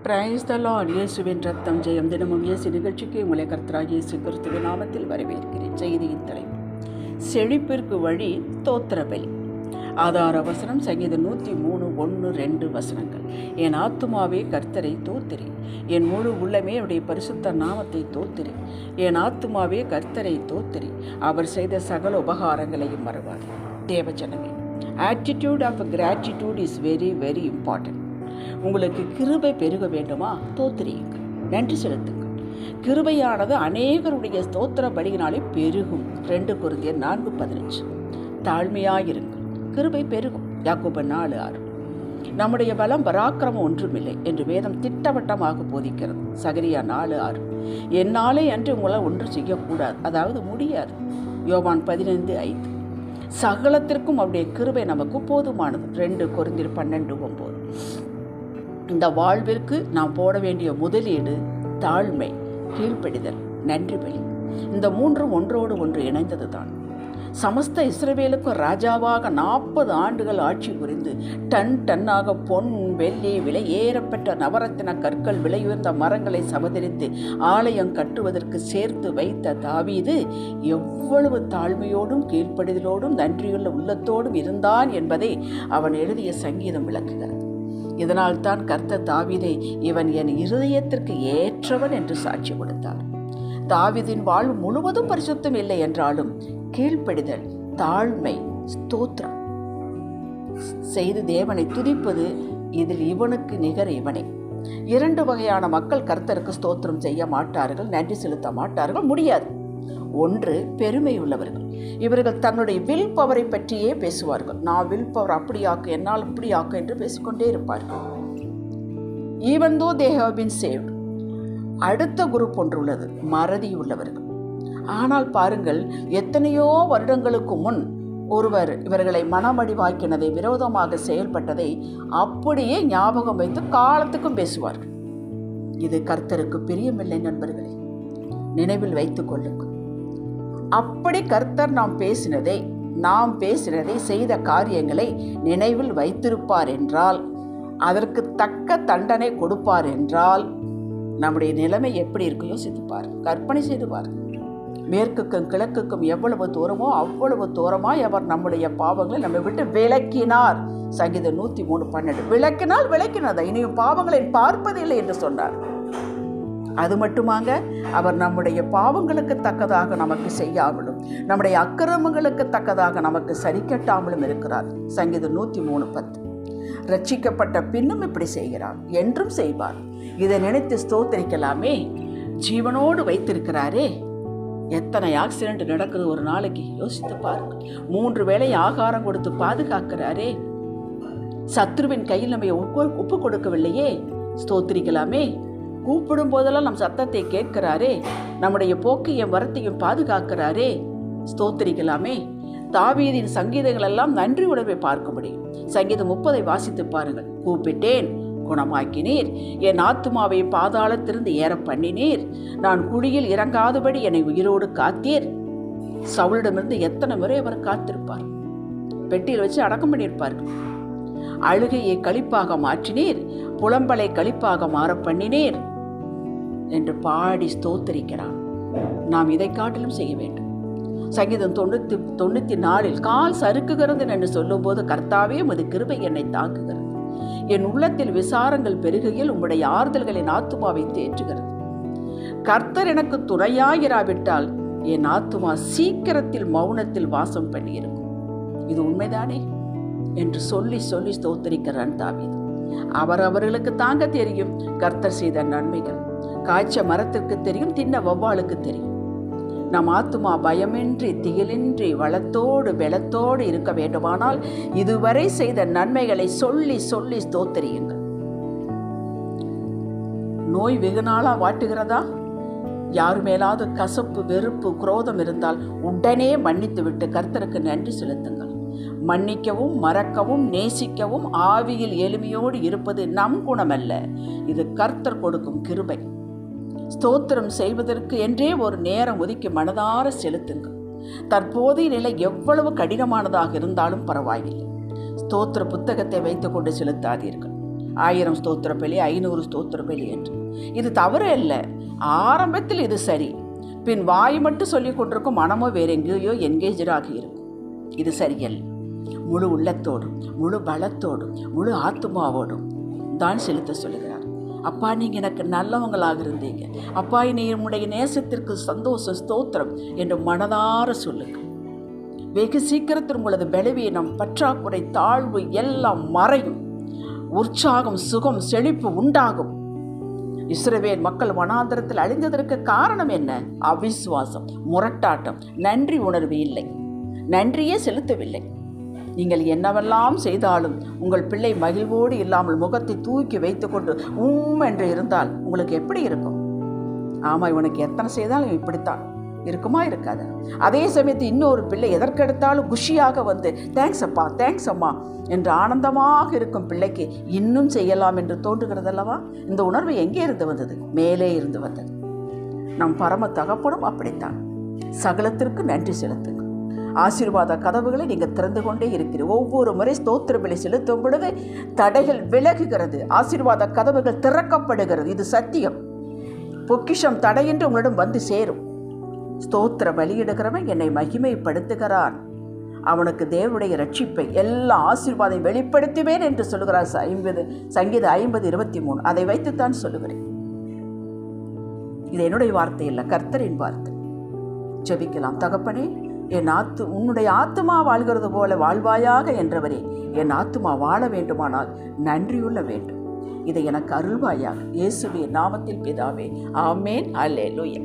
Praise the Lord. இயேசுவின் ரத்தம் ஜெயம். தினமும் இயேசு நிகழ்ச்சிக்கு உங்களை கர்த்தராகிய இயேசு கிறிஸ்துவின் நாமத்தில் வரவேற்கிறேன். செய்தியின் தலைப்பு: செழிப்பிற்கு வழி ஸ்தோத்திர பலி. ஆதார வசனம் சங்கீதம் 103:1-2 வசனங்கள். என் ஆத்துமாவே கர்த்தரை தோத்திரி, என் முழு உள்ளமே அவருடைய பரிசுத்த நாமத்தை தோத்திரி. என் ஆத்துமாவே கர்த்தரை தோத்திரி, அவர் செய்த சகல உபகாரங்களையும் மறவார். தேவஜனமே, attitude of gratitude is very very important. உங்களுக்கு கிருபை பெருக வேண்டுமா? தோத்திரியுங்கள், நன்றி செலுத்துங்கள். கிருபையானது அநேகருடைய ஸ்தோத்திர பலியினாலே பெருகும். 2 கொரிந்தியர் 4:15. தாழ்மையாயிருங்கள், கிருபை பெருகும். யாக்கோபு 4:6. நம்முடைய பலம் பராக்கிரமம் ஒன்றுமில்லை என்று வேதம் திட்டவட்டமாக போதிக்கிறது. சகரியா 4:6. என்னாலே அன்று உங்களால் ஒன்றும் செய்யக்கூடாது, அதாவது முடியாது. யோவான் 15:5. சகலத்திற்கும் அவருடைய கிருபை நமக்கு போதுமானது. 2 கொரிந்தியர் 12:9. இந்த வாழ்விற்கு நாம் போட வேண்டிய முதலீடு தாழ்மை, கீழ்ப்படிதல், நன்றி பலி. இந்த மூன்றும் ஒன்றோடு ஒன்று இணைந்தது தான். சமஸ்த இஸ்ரவேலுக்கும் ராஜாவாக 40 ஆண்டுகள் ஆட்சி புரிந்து டன்னாக பொன் வெள்ளி விலை ஏறப்பெற்ற நவரத்தின கற்கள் விலையுயர்ந்த மரங்களை சமதரித்து ஆலயம் கட்டுவதற்கு சேர்த்து வைத்த தாவீது எவ்வளவு தாழ்மையோடும் கீழ்ப்படிதலோடும் நன்றியுள்ள உள்ளத்தோடும் இருந்தான் என்பதை அவன் எழுதிய சங்கீதம் விளக்குகிறது. இதனால் தான் கர்த்தர் தாவீதை இவன் என் இருதயத்திற்கு ஏற்றவன் என்று சாட்சி கொடுத்தார். தாவீதின் வாழ்வு முழுவதும் பரிசுத்தம் இல்லை என்றாலும் கீழ்ப்படிதல், தாழ்மை, ஸ்தோத்திரம் செய்து தேவனை துதிப்பது, இதில் இவனுக்கு நிகர் இவனே. 2 வகையான மக்கள் கர்த்தருக்கு ஸ்தோத்திரம் செய்ய மாட்டார்கள், நன்றி செலுத்த மாட்டார்கள், முடியாது. ஒன்று, பெருமை உள்ளவர்கள். இவர்கள் தன்னுடைய வில் பவரை பற்றியே பேசுவார்கள். நான் வில் பவர் அப்படியாக்கு, என்னால் இப்படியாக்கு என்று பேசிக்கொண்டே இருப்பார்கள். Even though they have been saved. அடுத்த குரூப் ஒன்று உள்ளது, மறதி உள்ளவர்கள். ஆனால் பாருங்கள், எத்தனையோ வருடங்களுக்கு முன் ஒருவர் இவர்களை மனமடிவாக்கினதை, விரோதமாக செயல்பட்டதை அப்படியே ஞாபகம் வைத்து காலத்துக்கும் பேசுவார்கள். இது கர்த்தருக்கு பிரியமில்லை நண்பர்களே, நினைவில் வைத்துக் கொள்ளுங்கள். அப்படி கர்த்தர் நாம் பேசினதை செய்த காரியங்களை நினைவில் வைத்திருப்பார் என்றால், அதற்கு தக்க தண்டனை கொடுப்பார் என்றால், நம்முடைய நிலைமை எப்படி இருக்கு யோசித்துப்பார், கற்பனை செய்துப்பார். மேற்குக்கும் கிழக்குக்கும் எவ்வளவு தூரமோ அவ்வளவு தூரமாய் அவர் நம்முடைய பாவங்களை நம்மை விட்டு விலக்கினார். சங்கீதம் 103:12. விலக்கினார், இனியும் பாவங்களை பார்ப்பதில்லை என்று சொன்னார். அது மட்டுமாங்க, அவர் நம்முடைய பாவங்களுக்கு தக்கதாக நமக்கு செய்யாமலும் நம்முடைய அக்கிரமங்களுக்கு தக்கதாக நமக்கு சரிக்கட்டாமலும் இருக்கிறார். சங்கீதம் 103:10. ரட்சிக்கப்பட்ட பின்னும் இப்படி செய்கிறார், என்றும் செய்வார். இதை நினைத்து ஸ்தோத்திரிக்கலாமே. ஜீவனோடு வைத்திருக்கிறாரே. எத்தனை ஆக்சிடென்ட் நடக்குது ஒரு நாளைக்கு, யோசித்து பாருங்கள். 3 வேளை ஆகாரம் கொடுத்து பாதுகாக்கிறாரே. சத்ருவின் கையில் நம்ம ஒப்பு கொடுக்கவில்லையே, ஸ்தோத்திரிக்கலாமே. கூப்பிடும் போதெல்லாம் நம் சத்தத்தை கேட்கிறாரே. நம்முடைய போக்கையும் வரத்தையும் பாதுகாக்கிறாரே, ஸ்தோத்திரிக்கலாமே. தாவீதின் சங்கீதங்கள் எல்லாம் நன்றி உணர்வை பார்க்க முடியும். சங்கீதம் 30 வாசித்து பாருங்கள். கூப்பிட்டேன், குணமாக்கினீர். என் ஆத்துமாவை பாதாளத்திலிருந்து ஏற பண்ணினீர். நான் குழியில் இறங்காதபடி என்னை உயிரோடு காத்தீர். சவுலிடமிருந்து எத்தனை முறை அவர் காத்திருப்பார். பெட்டியில் வச்சு அடக்கம் பண்ணியிருப்பார்கள். அழுகையை களிப்பாக மாற்றினீர், புலம்பலை களிப்பாக மாற பண்ணினீர் என்று பாடி ஸ்தோத்தரிக்கிறார். நாம் இதை காட்டிலும் செய்ய வேண்டும். சங்கீதம் 94 கால் சறுக்குகிறது என்று சொல்லும் போது, கர்த்தாவே உமது கிருபை என்னை தாங்குகிறது. என் உள்ளத்தில் விசாரங்கள் பெருகையில் உம்முடைய ஆறுதல்களின் ஆத்துமாவை தேற்றுகிறது. கர்த்தர் எனக்கு துணையாயிராவிட்டால் என் ஆத்துமா சீக்கிரத்தில் மௌனத்தில் வாசம் பண்ணியிருக்கும். இது உண்மைதானே என்று சொல்லி ஸ்தோத்தரிக்கிறான் தாவீது. அவர்களுக்கு தாங்க தெரியும் கர்த்தர் செய்த நன்மைகள். காய்ச்ச மரத்திற்கு தெரியும், தின்ன வௌவாலுக்கு தெரியும். நம் ஆத்துமா பயமின்றி திகிலின்றி வளத்தோடு பெலத்தோடு இருக்க வேண்டுமானால் இதுவரை செய்த நன்மைகளை சொல்லி ஸ்தோத்தரியுங்கள். நோய் வெகு நாளா வாட்டுகிறதா? யாரு மேலாவது கசப்பு, வெறுப்பு, குரோதம் இருந்தால் உடனே மன்னித்து விட்டு கர்த்தருக்கு நன்றி செலுத்துங்கள். மன்னிக்கவும், மறக்கவும், நேசிக்கவும், ஆவியில் எளிமையோடு இருப்பது நம் குணமல்ல, இது கர்த்தர் கொடுக்கும் கிருபை. ஸ்தோத்திரம் செய்வதற்கு என்றே ஒரு நேரம் ஒதுக்கி மனதார செலுத்துங்கள். தற்போதைய நிலை எவ்வளவு கடினமானதாக இருந்தாலும் பரவாயில்லை. ஸ்தோத்திர புத்தகத்தை வைத்துக்கொண்டு செலுத்தாதீர்கள். 1000 ஸ்தோத்திர பலி, 500 ஸ்தோத்திர பலி என்று. இது தவறு அல்ல. ஆரம்பத்தில் இது சரி. பின் வாய் மட்டும் சொல்லிக் கொண்டிருக்கும், மனமோ வேற எங்கேயோ என்கேஜாகி இருக்கும். இது சரியல்ல. முழு உள்ளத்தோடும் முழு பலத்தோடும் முழு ஆத்மாவோடும் தான் செலுத்த சொல்லுகிறார். அப்பா, நீங்கள் எனக்கு நல்லவங்களாக இருந்தீங்க. அப்பா, நீ உன்னுடைய நேசத்திற்கு சந்தோஷம், ஸ்தோத்திரம் என்று மனதார சொல்லுங்க. வெகு சீக்கிரத்தில் உங்களது பலவீனம், பற்றாக்குறை, தாழ்வு எல்லாம் மறையும். உற்சாகம், சுகம், செழிப்பு உண்டாகும். இஸ்ரவேல் மக்கள் வனாந்தரத்தில் அழிந்ததற்கு காரணம் என்ன? அவிசுவாசம், முரட்டாட்டம், நன்றி உணர்வு இல்லை, நன்றியே செலுத்தவில்லை. நீங்கள் என்னவெல்லாம் செய்தாலும் உங்கள் பிள்ளை மகிழ்வோடு இல்லாமல் முகத்தை தூக்கி வைத்துக்கொண்டு என்று இருந்தால் உங்களுக்கு எப்படி இருக்கும்? ஆமாம், இவனுக்கு எத்தனை செய்தாலும் இப்படித்தான் இருக்குமா? இருக்காது. அதே சமயத்தில் இன்னொரு பிள்ளை எதற்கெடுத்தாலும் குஷியாக வந்து தேங்க்ஸ் அப்பா, தேங்க்ஸ் அம்மா என்று ஆனந்தமாக இருக்கும் பிள்ளைக்கு இன்னும் செய்யலாம் என்று தோன்றுகிறது அல்லவா? இந்த உணர்வு எங்கே இருந்து வந்தது? மேலே இருந்து வந்தது. நம் பரம தகப்பனும் அப்படித்தான். சகலத்திற்கு நன்றி செலுத்துங்க. ஆசீர்வாத கதவுகளை நீங்கள் திறந்து கொண்டே இருக்கிறீர்கள். ஒவ்வொரு முறை ஸ்தோத்திர பலி செலுத்தும் பொழுது தடைகள் விலகுகிறது, ஆசீர்வாத கதவுகள் திறக்கப்படுகிறது. இது சத்தியம். பொக்கிஷம் தடையின்றி உங்களிடம் வந்து சேரும். ஸ்தோத்திர பலியிடுகிறவன் என்னை மகிமைப்படுத்துகிறான், அவனுக்கு தேவனுடைய ரட்சிப்பை எல்லா ஆசீர்வாதம் வெளிப்படுத்துவேன் என்று சொல்லுகிறார். சங்கீதம் 50:23. அதை வைத்துத்தான் சொல்லுகிறேன். இது என்னுடைய வார்த்தை இல்லை, கர்த்தரின் வார்த்தை. ஜெபிக்கலாம். தகப்பனே, உன்னுடைய ஆத்துமா வாழ்கிறது போல வாழ்வாயாக என்றவரே, என் ஆத்துமா வாழ வேண்டுமானால் நன்றியுள்ள வேண்டும். இதை எனக்கு அருள்வாயாக. இயேசுவின் நாமத்தில் பிதாவே, ஆமேன். அல்லேலூயா.